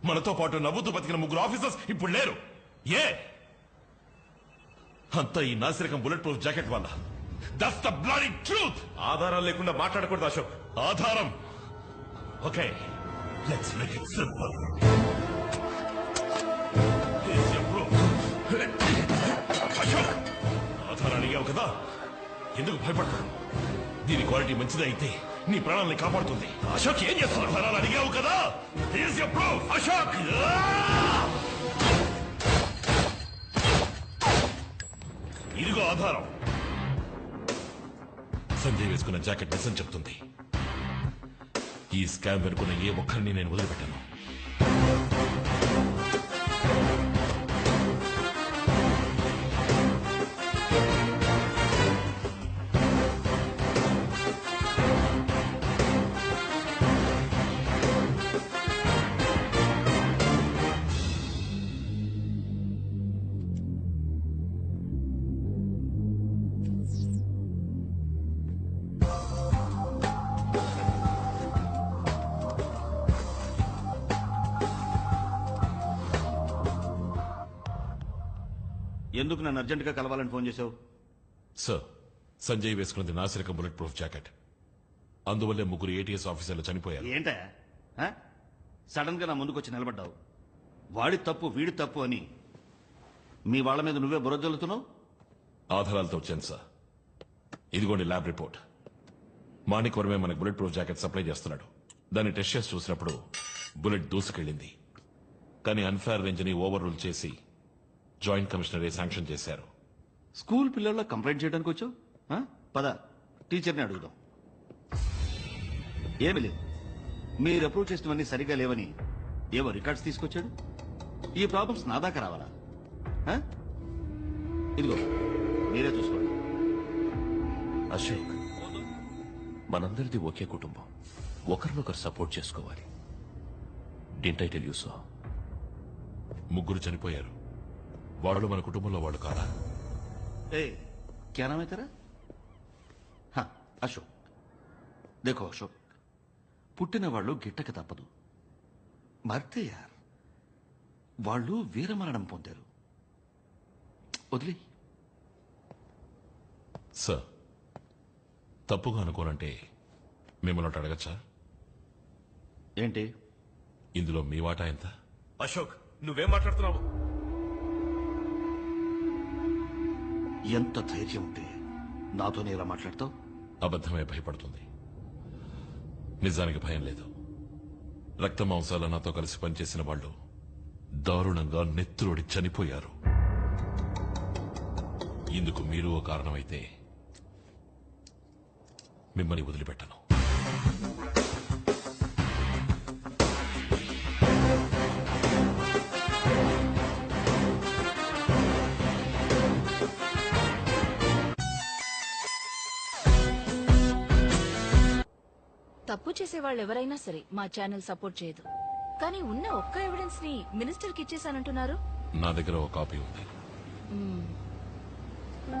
మనతో పాటు నవ్వుతూ బతికిన ముగ్గురు ఆఫీసర్స్ ఇప్పుడు లేరు. ఏ అంతా ఈ నాసిరకం బుల్లెట్ ప్రూఫ్ జాకెట్ వల్ల. That's the bloody truth. ఆధారాలు లేకుండా మాట్లాడకూడదు అశోక్. ఆధారం okay, let's make it simple. Ashok, ఆధారం అడిగావు కదా, ఎందుకు భయపడతావు? దీని క్వాలిటీ మంచిది అయితే నీ ప్రాణాలని కాపాడుతుంది. అశోక్ ఏం చేస్తున్నావు? ఆధారాలు అడిగావు కదా, హియర్స్ యువర్ ప్రూఫ్. అశోక్, ఇదిగో ఆధారం. సంజయ్ వేసుకున్న జాకెట్ నిజం చెప్తుంది. ఈ స్కామ్ వెనుకున్న ఏ ఒక్కరిని నేను వదిలిపెట్టాను. ఎందుకు నన్ను అర్జెంట్ గా కలవాలని ఫోన్ చేశావు? సార్, సంజయ్ వేసుకున్నది నాసిరకం బుల్లెట్ ప్రూఫ్ జాకెట్. అందువల్లే ముగ్గురు ఏటీఎస్ ఆఫీసర్లు చనిపోయారు. ఏంటా సడన్ గా నా ముందుకు వచ్చి నిలబడ్డావు? వాడి తప్పు వీడి తప్పు అని మీ వాళ్ళ మీద నువ్వే బురదలుతున్నావు. ఆధారాలతో వచ్చాను సార్. ఇదిగోండి ల్యాబ్ రిపోర్ట్. మాణిక్ వర్మే మనకు బుల్లెట్ ప్రూఫ్ జాకెట్ సప్లై చేస్తున్నాడు. దాన్ని టెస్ట్ చేసి చూసినప్పుడు బుల్లెట్ దూసుకెళ్ళింది. కానీ అన్ఫేర్ రేంజ్ ని ఓవర్ రూల్ చేసి జాయింట్ కమిషనరే శాంక్షన్ చేశారు. స్కూల్ పిల్లల్లో కంప్లైంట్ చేయడానికి వచ్చావు? పద, టీచర్ని అడుగుదాం. ఏమి లేదు, మీరు అప్రూవ్ చేసినవన్నీ సరిగా లేవని ఏవో రికార్డ్స్ తీసుకొచ్చాడు. ఈ ప్రాబ్లమ్స్ నా దాకా రావాలా? ఇదిగో మీరే చూసుకోండి. అశోక్, మనందరిది ఒకే కుటుంబం, ఒకరినొకరు సపోర్ట్ చేసుకోవాలి. Didn't I tell you so? ముగ్గురు చనిపోయారు. వాళ్ళు మన కుటుంబంలో వాళ్ళు కాదా? क्या नाम है तेरा? हाँ, अशोक. देखो अशोक, పుట్టిన వాళ్ళు గిట్టక తప్పదు. మర్తే యార్, వాళ్ళు వీరమరణం పొందారు. వదిలే. సార్, తప్పుగా అనుకోనంటే మిమ్మల్ని ఒకటి అడగచ్చా? ఏంటి ఇందులో మీ వాటా ఎంత? అశోక్, నువ్వేం మాట్లాడుతున్నావు? ఎంత ధైర్యం ఉంటే నాతోనే ఇలా మాట్లాడతావు? అబద్ధమే భయపడుతుంది, నిజానికి భయం లేదు. రక్త మాంసాల నాతో కలిసి పనిచేసిన వాళ్ళు దారుణంగా నెత్తురోడి చనిపోయారు. ఇందుకు మీరు ఓ కారణమైతే మిమ్మల్ని వదిలిపెట్టను. తప్పు చేసే వాళ్ళు ఎవరైనా సరే మా ఛానల్ సపోర్ట్ చేయదు. కానీ ఉన్న ఒక్క ఎవిడెన్స్ ని మినిస్టర్ కి ఇచ్చేసానంటున్నారు. నా దగ్గర ఒక కాపీ ఉంది.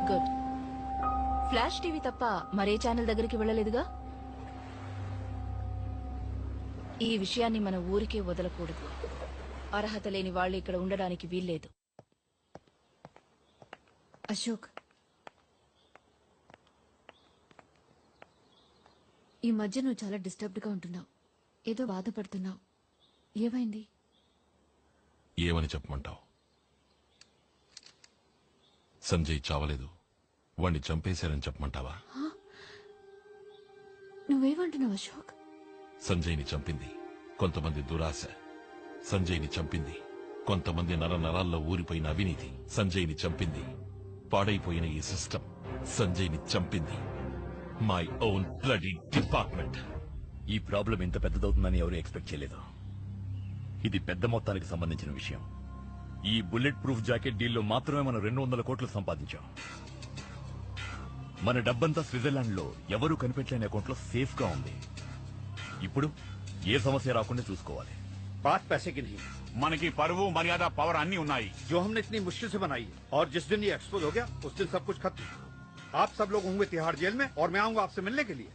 గుడ్. ఫ్లాష్ టీవీ తప్ప మరే ఛానల్ దగ్గరికి వెళ్ళలేదుగా. ఈ విషయాన్ని మన ఊరికే వదలకూడదు. అర్హత లేని వాళ్ళు ఇక్కడ ఉండడానికి వీల్లేదు. అశోక్, ఈ మధ్య నువ్వు చాలా డిస్టర్బ్డ్ గా ఉంటున్నావు. ఏదో బాధపడుతున్నావు. ఏమైంది? ఏమని చెప్పమంటావు? సంజయ్ చావలేదు, వాణ్ణి చంపేశారని చెప్పమంటావా? నువ్వేమంటున్నావు అశోక్? సంజయ్ని చంపింది కొంతమంది దురాశ. సంజయ్ని చంపింది కొంతమంది నరాల్లో ఊరిపోయిన అవినీతి. సంజయ్ని చంపింది పాడైపోయిన ఈ సిస్టమ్. సంజయ్ని చంపింది మై ఓన్ బ్లడీ డిపార్ట్మెంట్. ఈ ప్రాబ్లం ఇంత పెద్దదవుతుందని ఎవరు ఎక్స్పెక్ట్ చేయలేదు. ఇది పెద్ద మొత్తానికి సంబంధించిన విషయం. ఈ బుల్లెట్ ప్రూఫ్ జాకెట్ డీల్లో మాత్రమే మనం 200 కోట్లు సంపాదించాం. మన డబ్బంతా స్విట్జర్లాండ్ లో ఎవరూ కనిపెట్టలేని అకౌంట్ లో సేఫ్ గా ఉంది. ఇప్పుడు ఏ సమస్య రాకుండా చూసుకోవాలి. बात पैसे की नहीं, मन की पर्वो मर्यादा पावर अन्नी उन्नाई जो हमने इतनी मुश्किल से बनाई है, और जिस दिन ये एक्सपोज हो गया उस दिन सब कुछ खत्म. आप सब लोग होंगे तिहाड़ जेल में और मैं आऊंगा आपसे मिलने के लिए.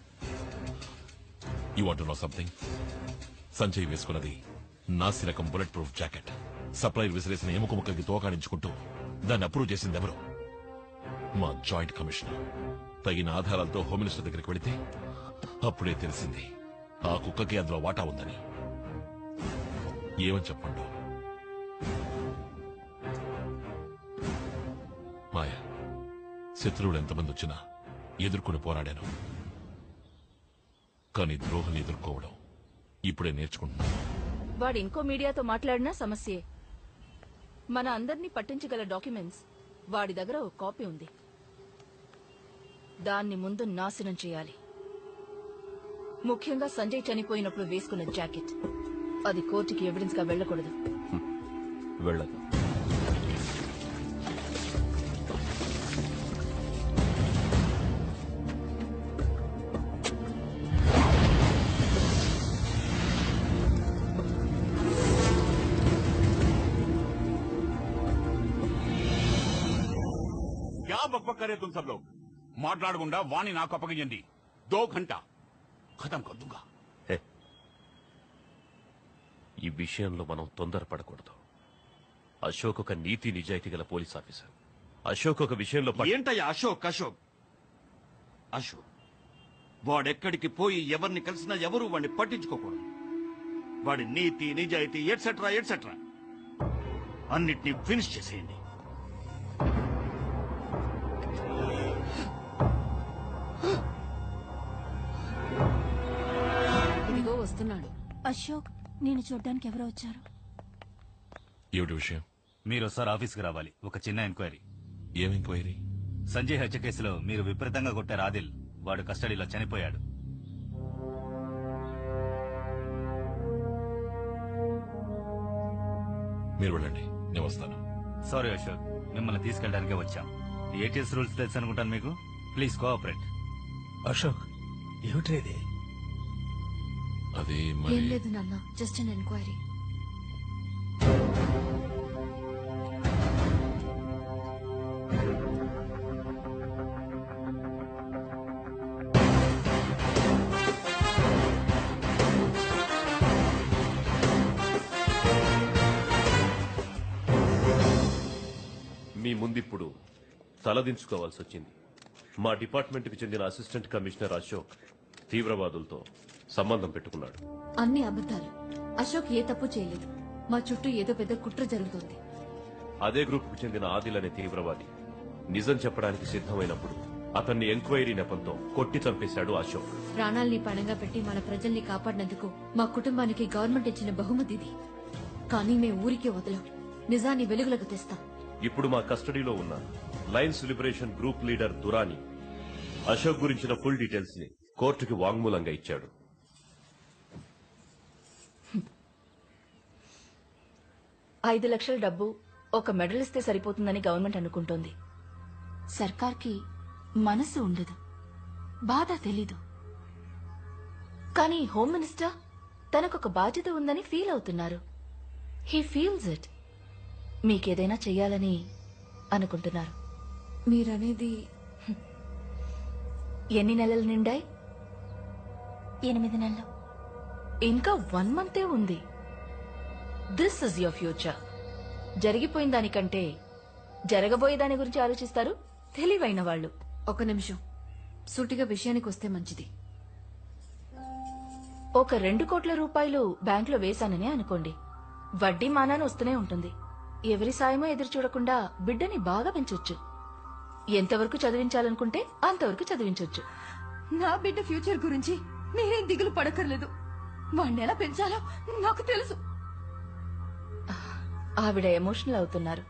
You want to know something? Sanjay వేసుకున్నది నాసి రకం బుల్లెట్ ప్రూఫ్ జాకెట్ సప్లైర్ విసిరేసిన ఎముక ముక్కకి తోకాడించుకుంటూ దాన్ని అప్రూవ్ చేసింది ఎవరు? మా జాయింట్ కమిషనర్. తగిన ఆధారాలతో హోమ్ మినిస్టర్ దగ్గరికి వెళితే అప్పుడే తెలిసింది ఆ కుక్కకి అందులో వాటా ఉందని. ఏమని చెప్పండు? మాయ, శత్రువులు ఎంతమంది వచ్చినా ఎదుర్కొని పోరాడాను. కానీ ద్రోహుని ఎదుర్కోవడం ఇప్పుడే నేర్చుకుంటున్నాను. వాడు ఇంకో మీడియాతో మాట్లాడినా సమస్యే. మన అందర్నీ పట్టించగల డాక్యుమెంట్స్ వాడి దగ్గర ఒక కాపీ ఉంది. దాన్ని ముందు నాశనం చేయాలి. ముఖ్యంగా సంజయ్ చనిపోయినప్పుడు వేసుకున్న జాకెట్. అది కోర్టుకి ఎవిడెన్స్ గా వెళ్ళకూడదు. వెళ్ళదు. क्या बकबक करे तुम सब लोग? మాట్లాడకుండా వాణ్ణి నాకు అప్పగించండి. 2 घंटा ఖతం కర్ దూంగా. ఈ విషయంలో మనం తొందరపడకూడదు. అశోక్ ఒక నీతి నిజాయితీ గల పోలీస్ ఆఫీసర్. అశోక్ ఒక విషయంలో ఏంటయ్యా అశోక్? అశోక్ వాడెక్కడికి పోయి ఎవరిని కలిసినా ఎవరు వాడిని పట్టించుకోకూడదు. వాడి నీతి నిజాయితీ ఎట్సెట్రా ఎట్సెట్రా అన్నిటినీ ఫినిష్ చేసేయండి. ఇదిగో వస్తున్నాడు. అశోక్, నేను చూడ్డానికి ఎవరో వచ్చారు. ఏమిటి విషయం? మీరు ఒకసారి ఆఫీస్కి రావాలి. ఒక చిన్న ఎంక్వైరీ. ఏం ఎంక్వైరీ? సంజయ్ హత్య కేసులో మీరు విపరీతంగా కొట్టారు ఆదిల్. వాడు కస్టడీలో చనిపోయాడు. మీరు వెళ్ళండి, నేను వస్తాను. సారీ అశోక్, మిమ్మల్ని తీసుకెళ్ళడానికే వచ్చాం. ఏటీఎస్ రూల్స్ తెలుసు అనుకుంటాను మీకు. Please cooperate. అశోక్, ఏమిటి అది ఏం మరి లేదు నాన్న, జస్ట్ అన్ ఎంక్వైరీ. మీ ముందిప్పుడు తలదించుకోవాల్సి వచ్చింది. మా డిపార్ట్మెంట్కి చెందిన అసిస్టెంట్ కమిషనర్ అశోక్ తీవ్రవాదులతో సంబంధం పెట్టుకున్నాడు. అన్ని అబద్ధాలు. అశోక్ ఏ తప్పు చేయలేదు. మా చుట్టూ ఏదో పెద్ద కుట్ర జరుగుతోంది. అదే గ్రూప్ కు చెందిన ఆదిల్ అనే తీవ్రవాది నిజం చెప్పడానికి సిద్ధమైనప్పుడు అతన్ని ఎంక్వైరీ నెపంతో కొట్టి చంపేశాడు అశోక్. ప్రాణాల్ని పణంగా పెట్టి మన ప్రజల్ని కాపాడినందుకు మా కుటుంబానికి గవర్నమెంట్ ఇచ్చిన బహుమతి ఇది. కానీ మేము ఊరికే వదలం. నిజాన్ని వెలుగులకు తెస్తాం. ఇప్పుడు మా కస్టడీలో ఉన్న Lions liberation group leader Durani Ashok గురించిన ఫుల్ డీటెయిల్స్ ని కోర్టుకి వాంగ్మూలంగా ఇచ్చాడు. 5 లక్షల డబ్బు ఒక మెడల్ ఇస్తే సరిపోతుందని గవర్నమెంట్ అనుకుంటోంది. సర్కార్కి మనసు ఉండదు, బాధ తెలీదు. కానీ హోమ్ మినిస్టర్ తనకొక బాధ్యత ఉందని ఫీల్ అవుతున్నారు. He feels it. మీకేదైనా చెయ్యాలని అనుకుంటున్నారు. మీరనేది ఎన్ని నెలలు నిండాయి? 8 నెలలు. ఇంకా 1 మంతే ఉంది. This is your future. జరిగిపోయిన దానికంటే జరగబోయే దాని గురించి ఆలోచిస్తారు తెలివైన వాళ్ళు. ఒక నిమిషం, సూటిగా విషయానికి వస్తే మంచిది. ఒక 2 కోట్ల రూపాయలు బ్యాంకులో వేశాననే అనుకోండి. వడ్డీ మానాన్ని వస్తూనే ఉంటుంది. ఎవరి సాయమో ఎదురు చూడకుండా బిడ్డని బాగా పెంచొచ్చు. ఎంతవరకు చదివించాలనుకుంటే అంతవరకు చదివించొచ్చు. నా బిడ్డ ఫ్యూచర్ గురించి మీరేం దిగులు పడక్కర్లేదు. వాణ్ణి ఎలా పెంచాలో నాకు తెలుసు. ఆవిడ ఎమోషనల్ అవుతున్నారు.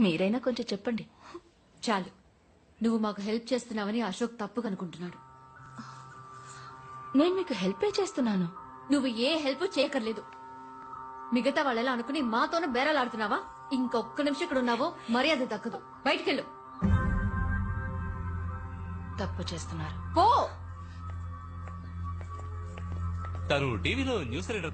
మీరైనా కొంచెం చెప్పండి. చాలు. నువ్వు మాకు హెల్ప్ చేస్తున్నావని అశోక్ తప్పు కనుకుంటున్నాడు. నేను మీకు హెల్పే చేస్తున్నాను. నువ్వు ఏ హెల్ప్ చేయక్కర్లేదు. మిగతా వాళ్ళలా అనుకుని మాతోనే బేరాలాడుతున్నావా? ఇంకొక్క నిమిషం ఇక్కడ ఉన్నావో మర్యాద దక్కదు. బయటికెళ్ళు. తప్పు చేస్తున్నారు. పో. తను టీవీలో న్యూస్ రీడర్